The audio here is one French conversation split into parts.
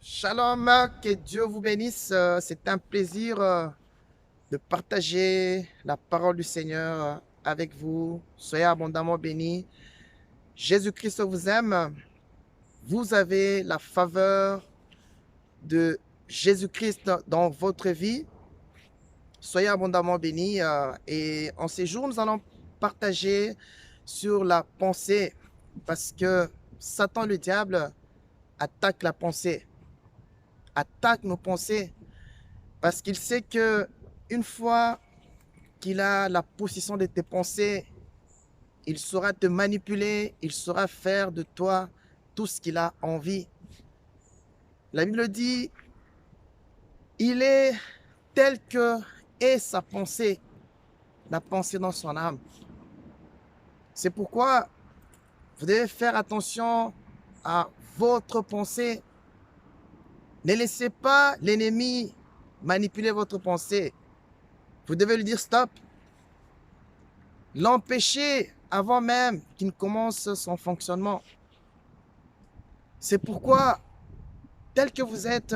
Shalom, que Dieu vous bénisse. C'est un plaisir de partager la parole du Seigneur avec vous. Soyez abondamment bénis. Jésus-Christ vous aime. Vous avez la faveur de Jésus-Christ dans votre vie. Soyez abondamment bénis. Et en ces jours, nous allons partager sur la pensée parce que Satan, le diable, attaque la pensée, attaque nos pensées. Parce qu'il sait que une fois qu'il a la possession de tes pensées, il saura te manipuler, il saura faire de toi tout ce qu'il a envie. La Bible dit, il est tel que est sa pensée, la pensée dans son âme. C'est pourquoi vous devez faire attention à votre pensée. Ne laissez pas l'ennemi manipuler votre pensée. Vous devez lui dire stop. L'empêcher avant même qu'il ne commence son fonctionnement. C'est pourquoi, tel que vous êtes,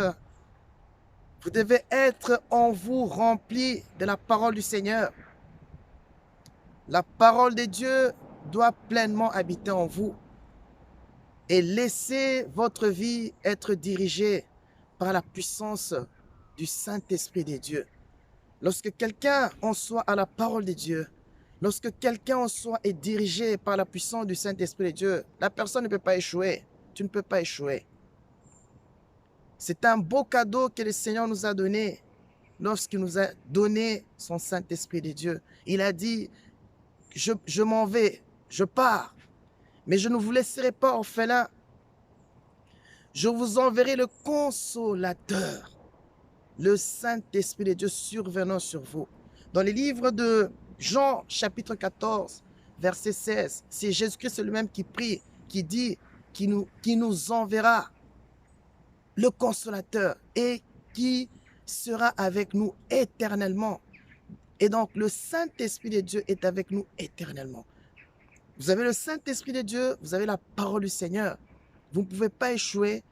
vous devez être en vous rempli de la parole du Seigneur. La parole de Dieu doit pleinement habiter en vous et laissez votre vie être dirigée par la puissance du Saint-Esprit de Dieu. Lorsque quelqu'un en soi a la parole de Dieu, lorsque quelqu'un en soi est dirigé par la puissance du Saint-Esprit de Dieu, la personne ne peut pas échouer. Tu ne peux pas échouer. C'est un beau cadeau que le Seigneur nous a donné lorsqu'il nous a donné son Saint-Esprit de Dieu. Il a dit, je m'en vais, je pars, mais je ne vous laisserai pas orphelins. Je vous enverrai le consolateur, le Saint-Esprit de Dieu survenant sur vous. Dans les livres de Jean, chapitre 14, verset 16, c'est Jésus-Christ lui-même qui prie, qui dit, qui nous enverra le consolateur et qui sera avec nous éternellement. Et donc, le Saint-Esprit de Dieu est avec nous éternellement. Vous avez le Saint-Esprit de Dieu, vous avez la parole du Seigneur. Vous ne pouvez pas échouer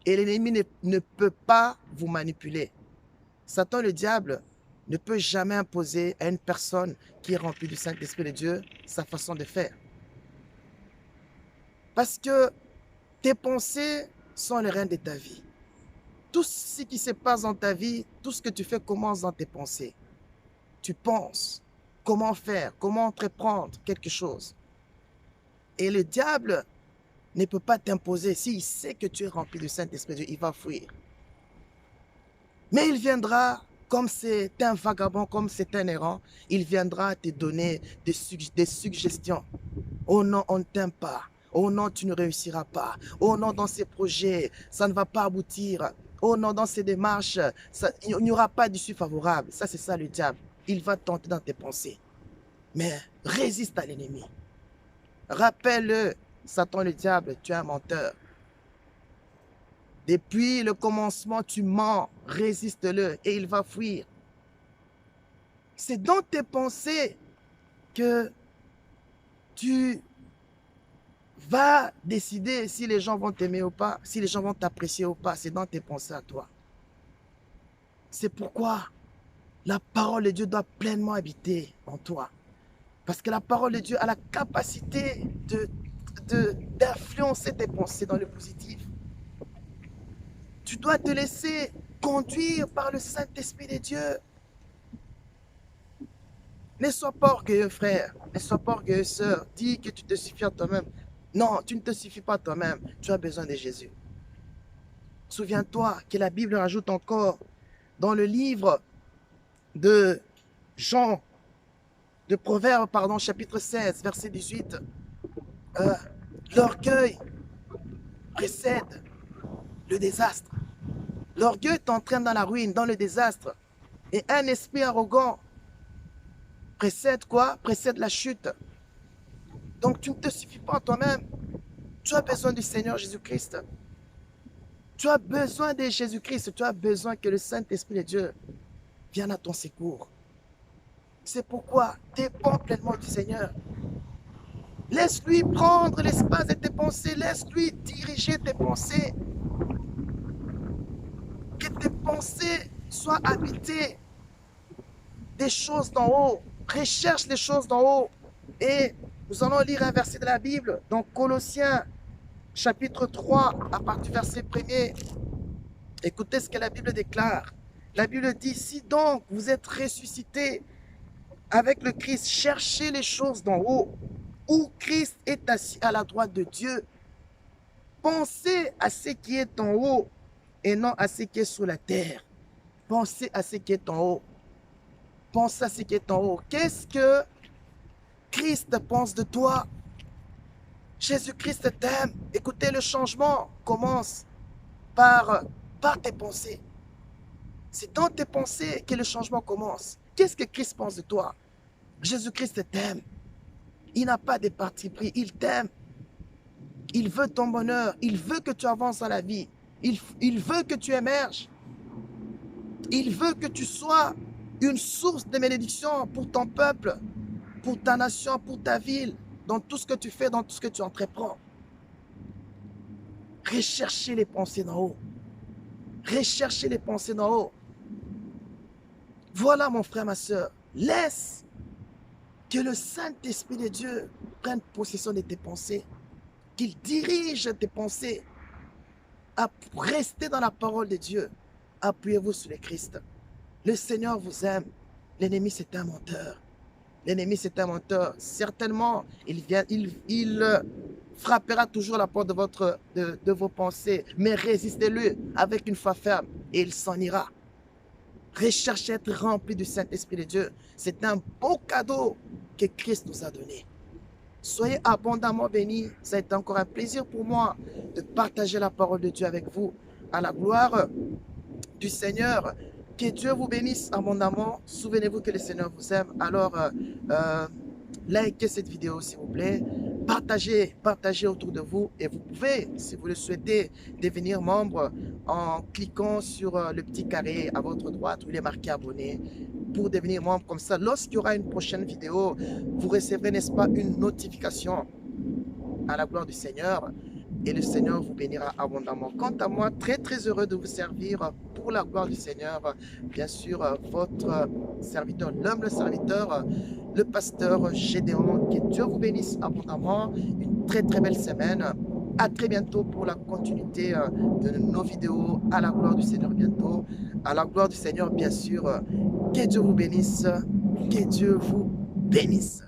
et l'ennemi ne peut pas vous manipuler. Satan, le diable, ne peut jamais imposer à une personne qui est remplie du Saint-Esprit de Dieu sa façon de faire. Parce que tes pensées sont les rênes de ta vie. Tout ce qui se passe dans ta vie, tout ce que tu fais commence dans tes pensées. Tu penses comment faire, comment entreprendre quelque chose. Et le diable ne peut pas t'imposer. S'il sait que tu es rempli du Saint-Esprit de Dieu, il va fuir. Mais il viendra, comme c'est un vagabond, comme c'est un errant, il viendra te donner des suggestions. Oh non, on ne t'aime pas. Oh non, tu ne réussiras pas. Oh non, dans ces projets, ça ne va pas aboutir. Oh non, dans ces démarches, il n'y aura pas d'issue favorable. Ça, c'est ça le diable. Il va tenter dans tes pensées. Mais résiste à l'ennemi. Rappelle-le, Satan le diable, tu es un menteur. Depuis le commencement, tu mens, résiste-le et il va fuir. C'est dans tes pensées que tu vas décider si les gens vont t'aimer ou pas, si les gens vont t'apprécier ou pas. C'est dans tes pensées à toi. C'est pourquoi la parole de Dieu doit pleinement habiter en toi. Parce que la parole de Dieu a la capacité d'influencer tes pensées dans le positif. Tu dois te laisser conduire par le Saint-Esprit de Dieu. Ne sois pas orgueilleux, frère. Ne sois pas orgueilleux, sœur. Dis que tu te suffis à toi-même. Non, tu ne te suffis pas à toi-même. Tu as besoin de Jésus. Souviens-toi que la Bible rajoute encore dans le livre de Jean, de Proverbes, pardon, chapitre 16, verset 18. L'orgueil précède le désastre. L'orgueil t'entraîne dans la ruine, dans le désastre. Et un esprit arrogant précède quoi? Précède la chute. Donc tu ne te suffis pas à toi-même. Tu as besoin du Seigneur Jésus-Christ. Tu as besoin de Jésus-Christ. Tu as besoin que le Saint-Esprit de Dieu vienne à ton secours. C'est pourquoi dépends pleinement du Seigneur. Laisse-lui prendre l'espace de tes pensées. Laisse-lui diriger tes pensées. pensée soit habitée des choses d'en haut. Recherche les choses d'en haut. Et nous allons lire un verset de la Bible dans Colossiens chapitre 3 à partir du verset 1er. Écoutez ce que la Bible déclare. La Bible dit, si donc vous êtes ressuscités avec le Christ, cherchez les choses d'en haut, où Christ est assis à la droite de Dieu. Pensez à ce qui est en haut et non à ce qui est sur la terre. Pensez à ce qui est en haut. Pensez à ce qui est en haut. Qu'est-ce que Christ pense de toi? Jésus-Christ t'aime. Écoutez, le changement commence par tes pensées. C'est dans tes pensées que le changement commence. Qu'est-ce que Christ pense de toi? Jésus-Christ t'aime. Il n'a pas de parti pris. Il t'aime. Il veut ton bonheur. Il veut que tu avances dans la vie. Il veut que tu émerges. Il veut que tu sois une source de bénédiction pour ton peuple, pour ta nation, pour ta ville, dans tout ce que tu fais, dans tout ce que tu entreprends. Recherchez les pensées d'en haut. Recherchez les pensées d'en haut. Voilà, mon frère, ma soeur. Laisse que le Saint-Esprit de Dieu prenne possession de tes pensées. Qu'il dirige tes pensées à rester dans la parole de Dieu. Appuyez-vous sur le Christ. Le Seigneur vous aime. L'ennemi, c'est un menteur. L'ennemi, c'est un menteur. Certainement, il frappera toujours la porte de vos pensées. Mais résistez-le avec une foi ferme et il s'en ira. Recherchez à être rempli du Saint-Esprit de Dieu. C'est un beau cadeau que Christ nous a donné. Soyez abondamment bénis. Ça a été encore un plaisir pour moi de partager la parole de Dieu avec vous. À la gloire du Seigneur. Que Dieu vous bénisse abondamment. Souvenez-vous que le Seigneur vous aime. Alors, likez cette vidéo s'il vous plaît. Partagez autour de vous. Et vous pouvez, si vous le souhaitez, devenir membre en cliquant sur le petit carré à votre droite où il est marqué abonné. Pour devenir membre comme ça, lorsqu'il y aura une prochaine vidéo, vous recevrez, n'est-ce pas, une notification à la gloire du Seigneur. Et le Seigneur vous bénira abondamment. Quant à moi, très heureux de vous servir pour la gloire du Seigneur. Bien sûr, votre serviteur, l'humble serviteur, le pasteur Gédéon. Que Dieu vous bénisse abondamment. Une très belle semaine. À très bientôt pour la continuité de nos vidéos. À la gloire du Seigneur bientôt. À la gloire du Seigneur, bien sûr. Que Dieu vous bénisse. Que Dieu vous bénisse.